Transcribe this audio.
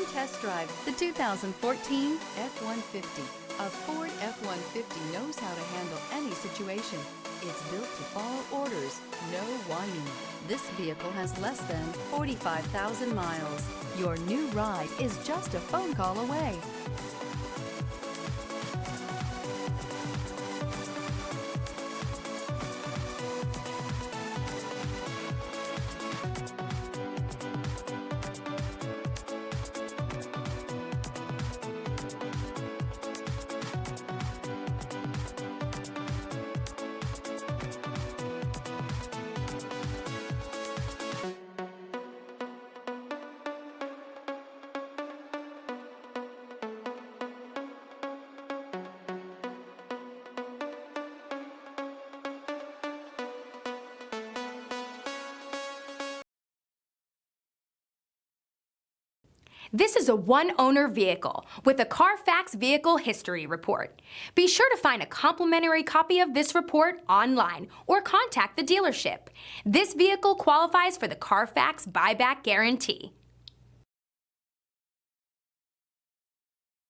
Come test drive the 2014 F-150. A Ford F-150 knows how to handle any situation. It's built to follow orders, no whining. This vehicle has less than 45,000 miles. Your new ride is just a phone call away. This is a one-owner vehicle with a Carfax Vehicle History Report. Be sure to find a complimentary copy of this report online or contact the dealership. This vehicle qualifies for the Carfax Buyback Guarantee.